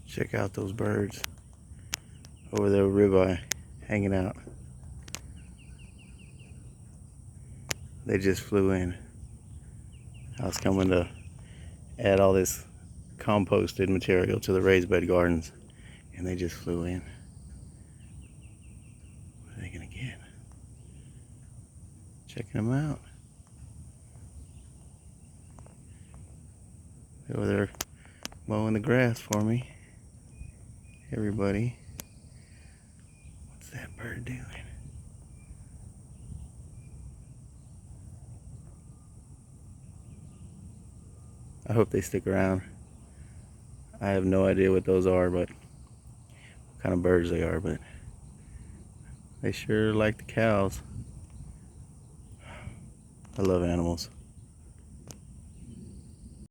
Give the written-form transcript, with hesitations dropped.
Check out those birds over there, ribeye, hanging out. They just flew in. I was coming to add all this composted material to the raised bed gardens, and they just flew in. What are they gonna get? Checking them out. They're over there mowing the grass for me. Everybody. What's that bird doing? I hope they stick around. I have no idea what those are, but what kind of birds they are, but they sure like the cows. I love animals.